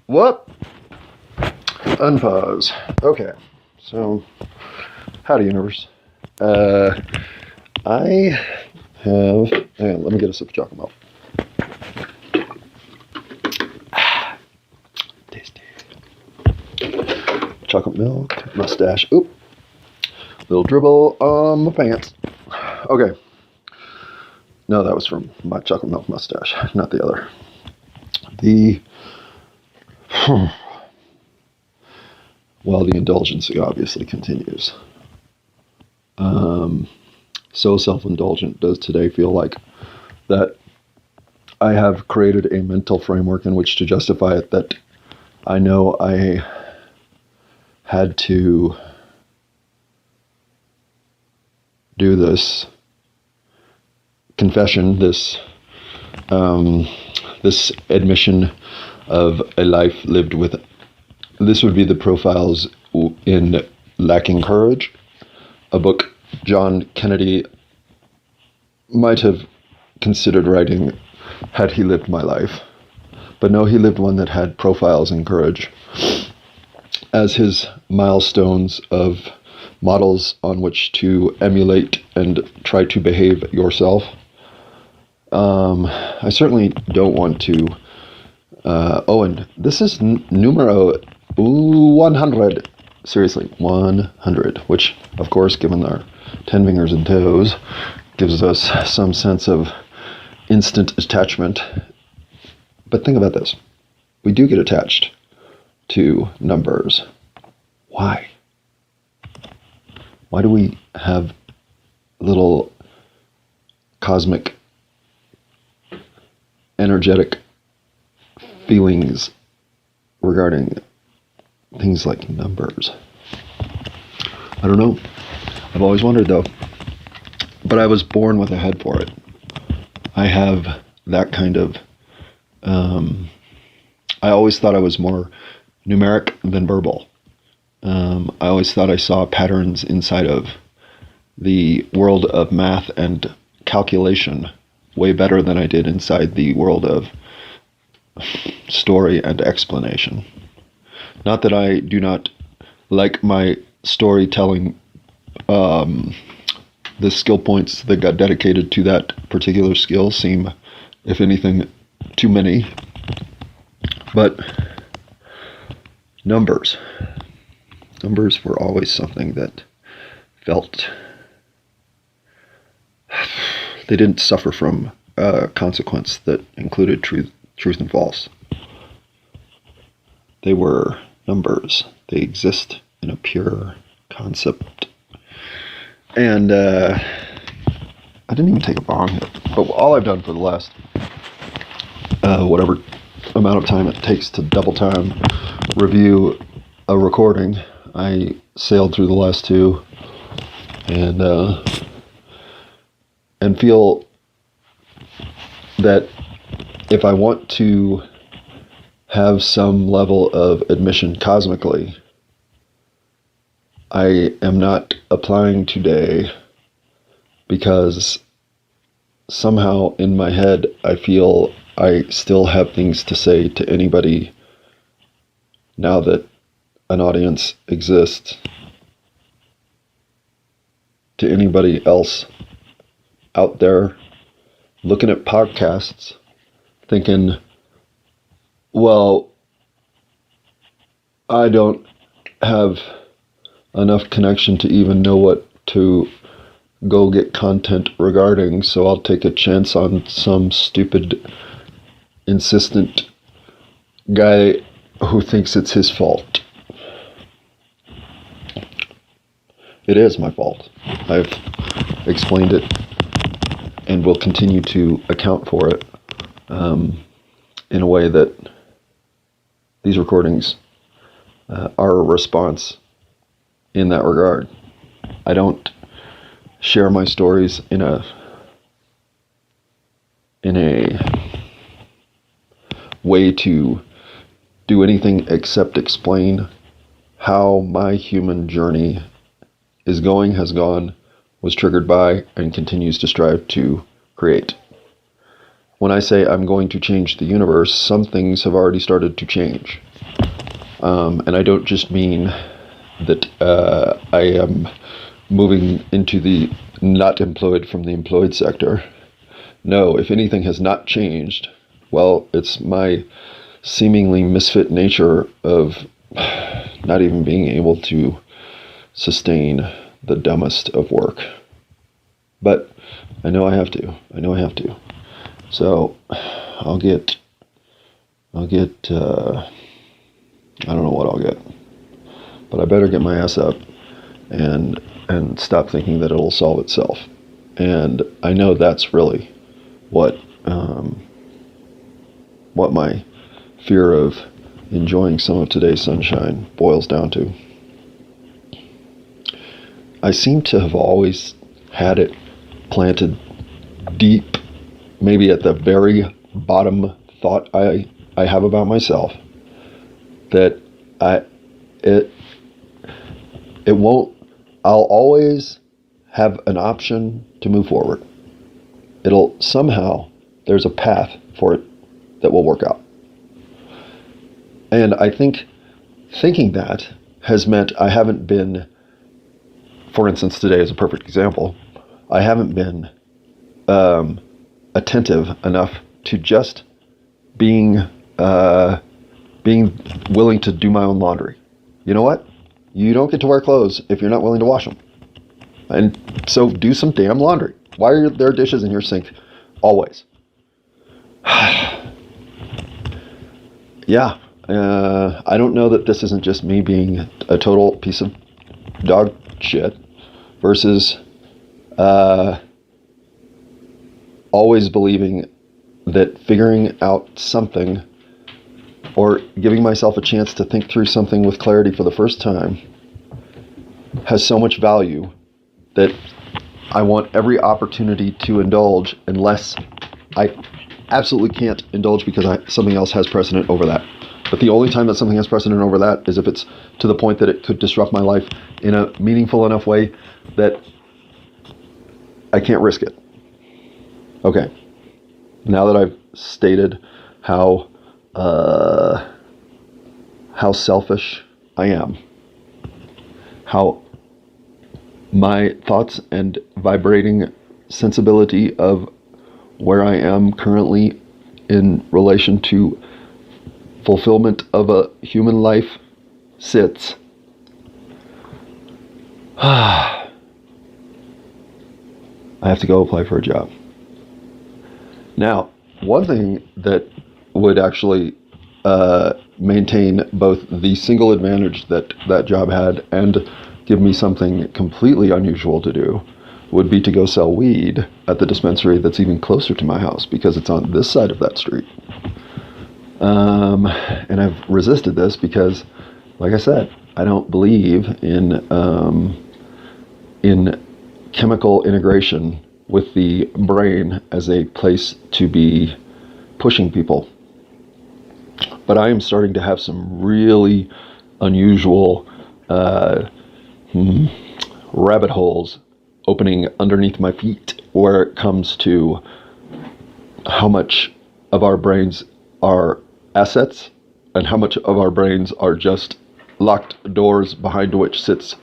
Whoop! Unpause. Okay, so, howdy, universe. I have... Hang on, let me get a sip of chocolate milk. Tasty. Chocolate milk, mustache. Oop. Little dribble on my pants. Okay. No, that was from my chocolate milk mustache, not the other. Well, the indulgence obviously continues. So self-indulgent does today feel like that I have created a mental framework in which to justify it, that I know I had to do this confession, this admission of a life lived with. This would be the profiles in Lacking Courage, a book John Kennedy might have considered writing had he lived my life. But no, he lived one that had profiles in courage as his milestones of models on which to emulate and try to behave yourself. I certainly don't want to... and this is numero 100. Seriously, 100. Which, of course, given our 10 fingers and toes, gives us some sense of instant attachment. But think about this. We do get attached to numbers. Why? Why do we have little cosmic, energetic feelings regarding things like numbers? I don't know. I've always wondered, though. But I was born with a head for it. I have that kind of... I always thought I was more numeric than verbal. I always thought I saw patterns inside of the world of math and calculation way better than I did inside the world of story and explanation. Not that I do not like my storytelling, the skill points that got dedicated to that particular skill seem, if anything, too many. But numbers were always something that felt they didn't suffer from a consequence that included truth and false. They were numbers. They exist in a pure concept. And I didn't even take a bong hit. But all I've done for the last whatever amount of time it takes to double time review a recording, I sailed through the last two and feel that if I want to have some level of admission cosmically, I am not applying today because somehow in my head I feel I still have things to say to anybody now that an audience exists, to anybody else out there looking at podcasts thinking, well, I don't have enough connection to even know what to go get content regarding, so I'll take a chance on some stupid, insistent guy who thinks it's his fault. It is my fault. I've explained it and will continue to account for it in a way that these recordings are a response in that regard. I don't share my stories in a way to do anything except explain how my human journey is going, has gone, was triggered by, and continues to strive to create. When I say I'm going to change the universe, some things have already started to change. And I don't just mean that I am moving into the not employed from the employed sector. No, if anything has not changed, well, it's my seemingly misfit nature of not even being able to sustain the dumbest of work. But I know I have to. So I'll get, I don't know what I'll get, but I better get my ass up and stop thinking that it'll solve itself. And I know that's really what my fear of enjoying some of today's sunshine boils down to. I seem to have always had it planted deep, maybe at the very bottom thought I have about myself, that I'll always have an option to move forward. It'll somehow, there's a path for it that will work out. And I think thinking that has meant I haven't been, for instance, today is a perfect example, I haven't been attentive enough to just being willing to do my own laundry. You know what? You don't get to wear clothes if you're not willing to wash them. And so do some damn laundry. Why are there dishes in your sink always? Yeah. I don't know that this isn't just me being a total piece of dog shit versus always believing that figuring out something or giving myself a chance to think through something with clarity for the first time has so much value that I want every opportunity to indulge unless I absolutely can't indulge because something else has precedent over that. But the only time that something has precedent over that is if it's to the point that it could disrupt my life in a meaningful enough way that I can't risk it. Okay. Now that I've stated how selfish I am, how my thoughts and vibrating sensibility of where I am currently in relation to fulfillment of a human life sits, I have to go apply for a job. Now, one thing that would actually maintain both the single advantage that that job had and give me something completely unusual to do would be to go sell weed at the dispensary that's even closer to my house because it's on this side of that street. And I've resisted this because, like I said, I don't believe in chemical integration with the brain as a place to be pushing people. But I am starting to have some really unusual rabbit holes opening underneath my feet where it comes to how much of our brains are assets and how much of our brains are just locked doors behind which sits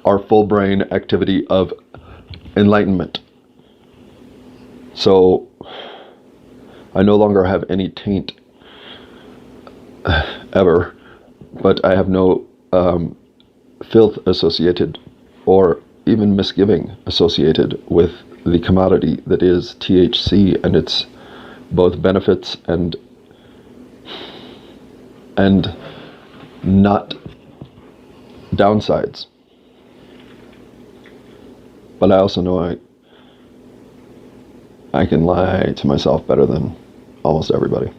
our full brain activity of enlightenment. So I no longer have any taint ever, but I have no filth associated or even misgiving associated with the commodity that is THC and its both benefits and not downsides. But I also know I can lie to myself better than almost everybody.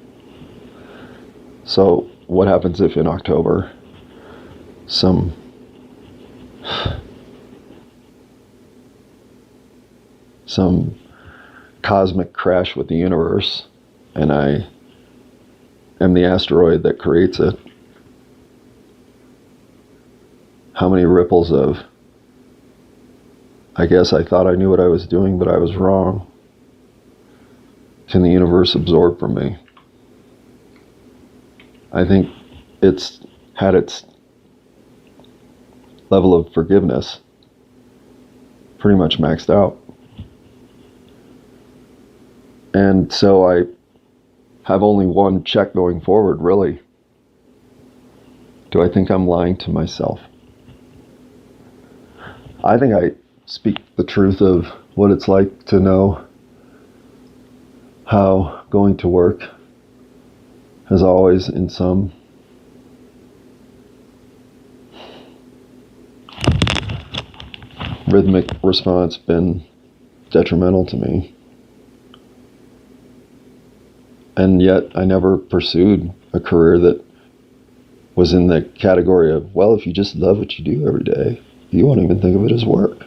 So what happens if in October some cosmic crash with the universe and I am the asteroid that creates it? How many ripples of, I guess I thought I knew what I was doing, but I was wrong, can the universe absorb from me? I think it's had its level of forgiveness pretty much maxed out. And so I have only one check going forward, really. Do I think I'm lying to myself? I think I speak the truth of what it's like to know how going to work has always, in some rhythmic response, been detrimental to me. And yet I never pursued a career that was in the category of, well, if you just love what you do every day, you won't even think of it as work.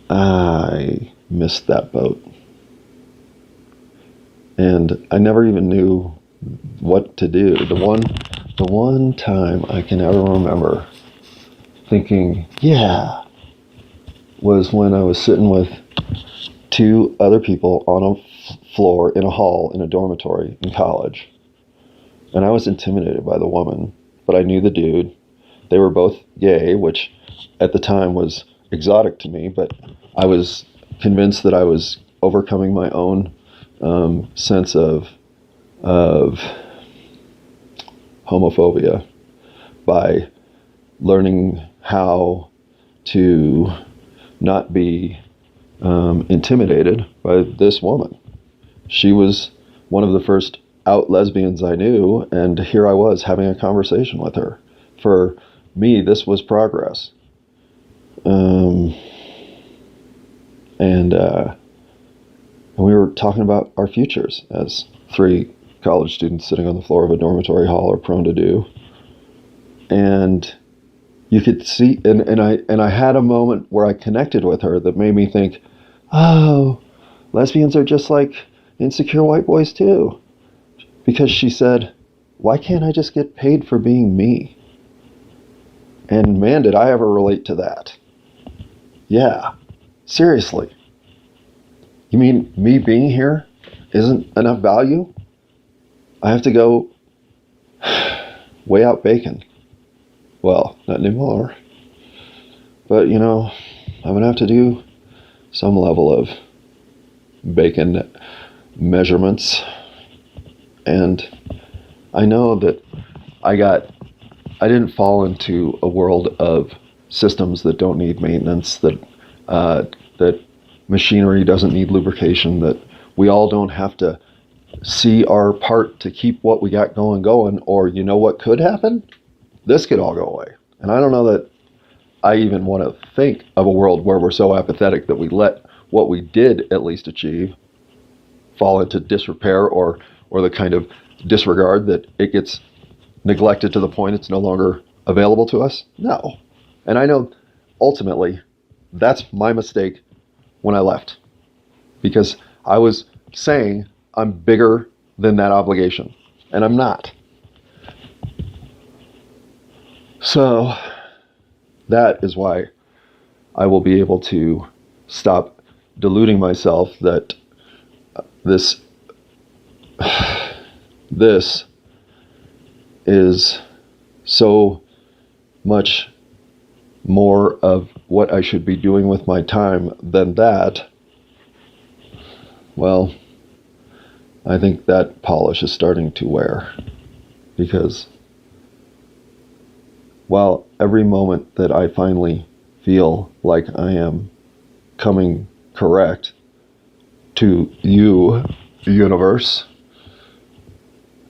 I missed that boat. And I never even knew what to do. The one time I can ever remember thinking, yeah, was when I was sitting with two other people on a floor in a hall in a dormitory in college. And I was intimidated by the woman, but I knew the dude. They were both gay, which at the time was exotic to me, but I was convinced that I was overcoming my own sense of homophobia by learning how to not be intimidated by this woman. She was one of the first out lesbians I knew, and here I was having a conversation with her. For me, this was progress. And we were talking about our futures, as three college students sitting on the floor of a dormitory hall are prone to do. And you could see, and I had a moment where I connected with her that made me think, oh, lesbians are just like insecure white boys too. Because she said, why can't I just get paid for being me? And man, did I ever relate to that. Yeah, seriously. You mean me being here isn't enough value? I have to go weigh out bacon. Well, not anymore. But, you know, I'm going to have to do some level of bacon measurements. And I know that I didn't fall into a world of systems that don't need maintenance, that machinery doesn't need lubrication, that we all don't have to see our part to keep what we got going, or you know what could happen? This could all go away. And I don't know that I even want to think of a world where we're so apathetic that we let what we did at least achieve fall into disrepair or the kind of disregard that it gets neglected to the point it's no longer available to us. No. And I know ultimately that's my mistake when I left, because I was saying I'm bigger than that obligation, and I'm not. So that is why I will be able to stop deluding myself that this is so much more of what I should be doing with my time than that. Well, I think that polish is starting to wear, because while every moment that I finally feel like I am coming correct to you, universe,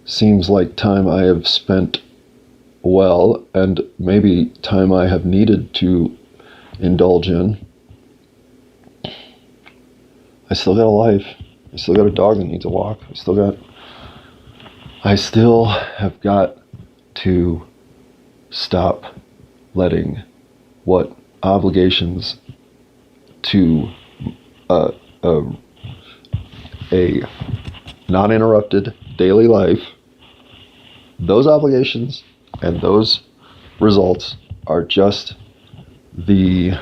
seems like time I have spent well, and maybe time I have needed to indulge in. I still got a life. I still got a dog that needs a walk. I still have got to stop letting what obligations to a non-interrupted daily life, those obligations and those results are just the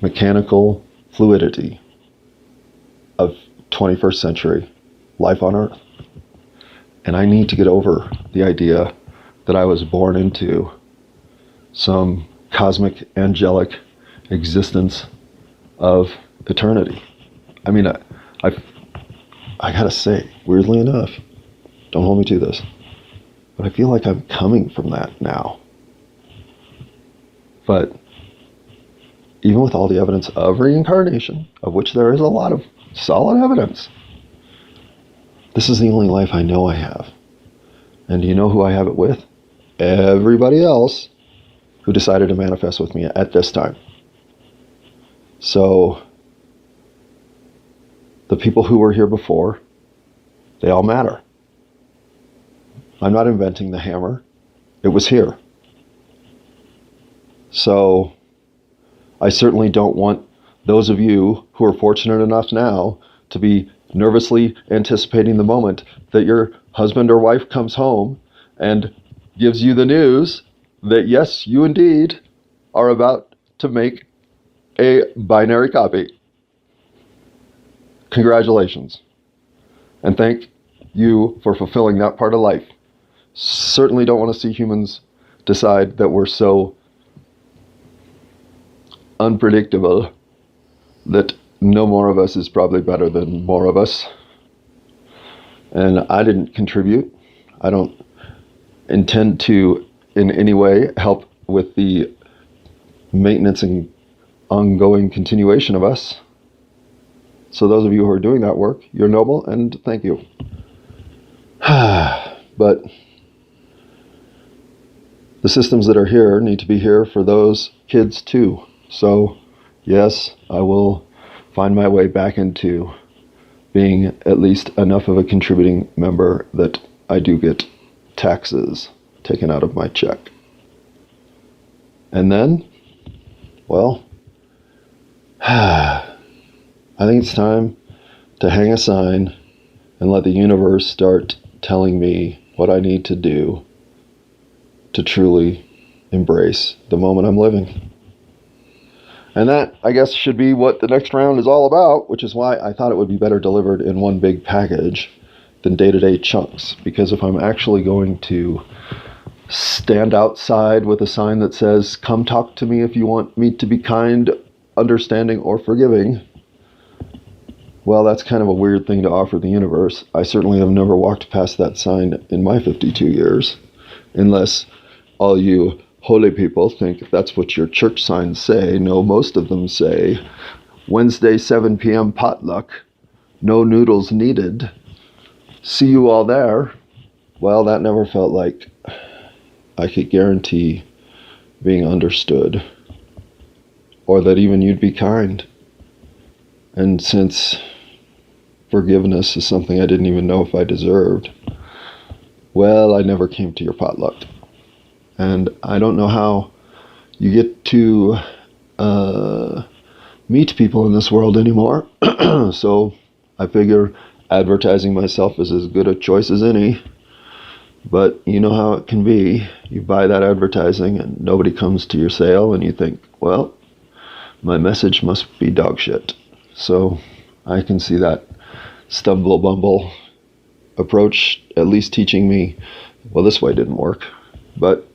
mechanical fluidity of 21st century life on Earth. And I need to get over the idea that I was born into some cosmic, angelic existence of eternity. I mean, I gotta say, weirdly enough, don't hold me to this, but I feel like I'm coming from that now. But even with all the evidence of reincarnation, of which there is a lot of solid evidence, this is the only life I know I have. And do you know who I have it with? Everybody else who decided to manifest with me at this time. So the people who were here before, they all matter. I'm not inventing the hammer. It was here. So I certainly don't want those of you who are fortunate enough now to be nervously anticipating the moment that your husband or wife comes home and gives you the news that yes, you indeed are about to make a binary copy. Congratulations. And thank you for fulfilling that part of life. Certainly don't want to see humans decide that we're so unpredictable that no more of us is probably better than more of us. And I didn't contribute. I don't intend to in any way help with the maintenance and ongoing continuation of us. So those of you who are doing that work, you're noble and thank you. But the systems that are here need to be here for those kids too. So yes, I will find my way back into being at least enough of a contributing member that I do get taxes taken out of my check. And then, well, I think it's time to hang a sign and let the universe start telling me what I need to do to truly embrace the moment I'm living. And that, I guess, should be what the next round is all about, which is why I thought it would be better delivered in one big package than day-to-day chunks. Because if I'm actually going to stand outside with a sign that says, "Come talk to me if you want me to be kind, understanding, or forgiving," well, that's kind of a weird thing to offer the universe. I certainly have never walked past that sign in my 52 years, unless all you holy people think that's what your church signs say. No, most of them say, Wednesday 7 p.m. potluck, no noodles needed, see you all there. Well, that never felt like I could guarantee being understood, or that even you'd be kind. And since forgiveness is something I didn't even know if I deserved, well, I never came to your potluck. And I don't know how you get to meet people in this world anymore. So I figure advertising myself is as good a choice as any. But you know how it can be. You buy that advertising and nobody comes to your sale and you think, well, my message must be dog shit. So I can see that stumble bumble approach at least teaching me, well, this way didn't work. But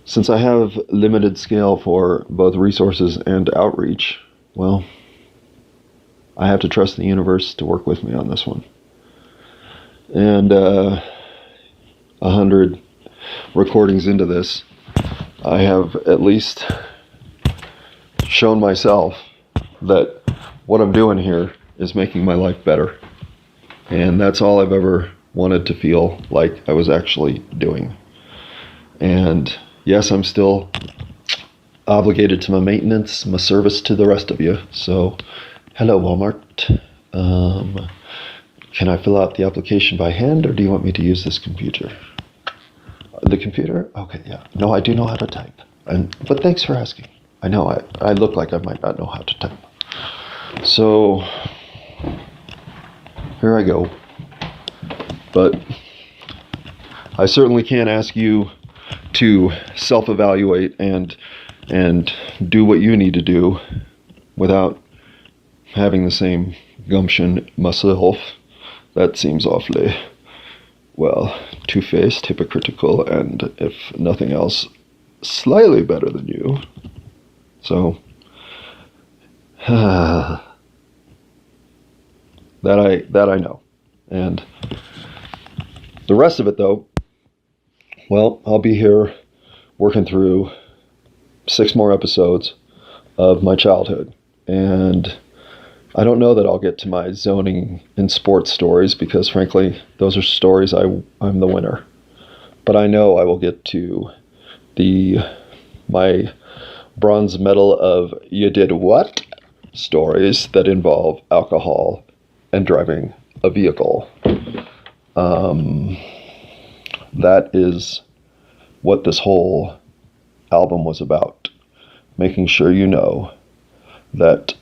since I have limited scale for both resources and outreach, well, I have to trust the universe to work with me on this one. And 100 recordings into this, I have at least shown myself that what I'm doing here is making my life better. And that's all I've ever wanted to feel like I was actually doing. And yes, I'm still obligated to my maintenance, my service to the rest of you. So, hello, Walmart. Can I fill out the application by hand, or do you want me to use this computer? The computer? Okay, yeah. No, I do know how to type. But thanks for asking. I know I look like I might not know how to type. So, here I go. But I certainly can't ask you to self-evaluate and do what you need to do without having the same gumption myself. That seems awfully well, two-faced, hypocritical, and if nothing else, slightly better than you. So, that I know. And the rest of it, though, well, I'll be here working through 6 more episodes of my childhood. And I don't know that I'll get to my zoning and sports stories because, frankly, those are stories I'm the winner. But I know I will get to my bronze medal of you did what stories that involve alcohol and driving a vehicle. That is what this whole album was about. Making sure you know that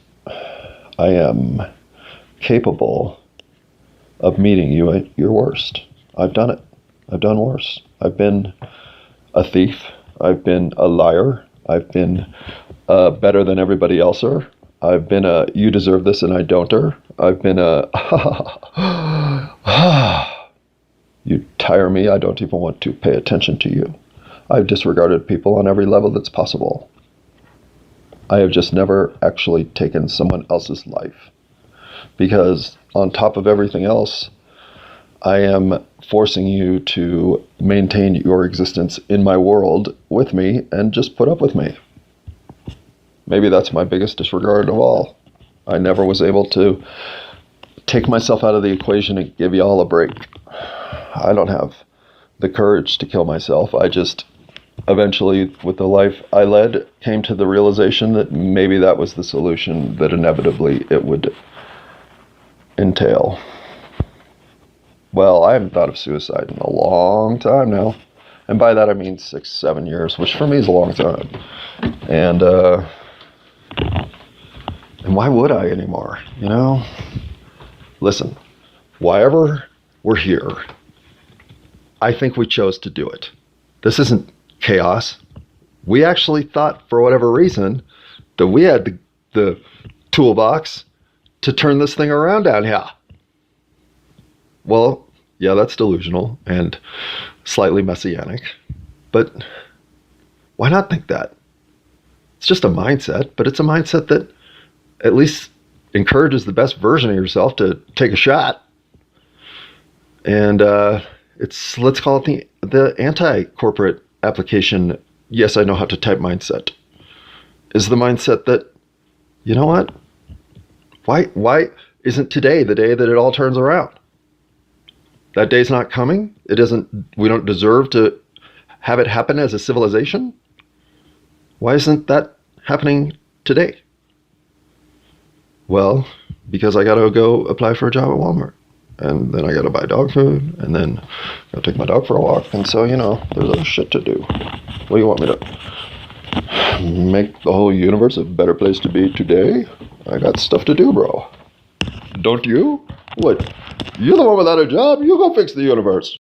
I am capable of meeting you at your worst. I've done it. I've done worse. I've been a thief. I've been a liar. I've been better than everybody elseer. I've been a you deserve this and I don't-er. I've been a you tire me. I don't even want to pay attention to you. I've disregarded people on every level that's possible. I have just never actually taken someone else's life. Because on top of everything else, I am forcing you to maintain your existence in my world with me and just put up with me. Maybe that's my biggest disregard of all. I never was able to take myself out of the equation and give you all a break. I don't have the courage to kill myself. I just eventually, with the life I led, came to the realization that maybe that was the solution that inevitably it would entail. Well, I haven't thought of suicide in a long time now. And by that I mean 6-7 years, which for me is a long time. And why would I anymore, you know? Listen, why ever we're here, I think we chose to do it. This isn't chaos. We actually thought, for whatever reason, that we had the toolbox to turn this thing around down here. Well, yeah, that's delusional and slightly messianic, but why not think that? It's just a mindset, but it's a mindset that at least encourages the best version of yourself to take a shot. And it's, let's call it the anti-corporate application, yes, I know how to type mindset, is the mindset that, you know what? Why isn't today the day that it all turns around? That day's not coming. We don't deserve to have it happen as a civilization. Why isn't that happening today? Well, because I gotta go apply for a job at Walmart. And then I gotta buy dog food, and then gotta take my dog for a walk. And so, you know, there's other shit to do. What do you want me to make the whole universe a better place to be today? I got stuff to do, bro. Don't you? What? You're the one without a job? You go fix the universe.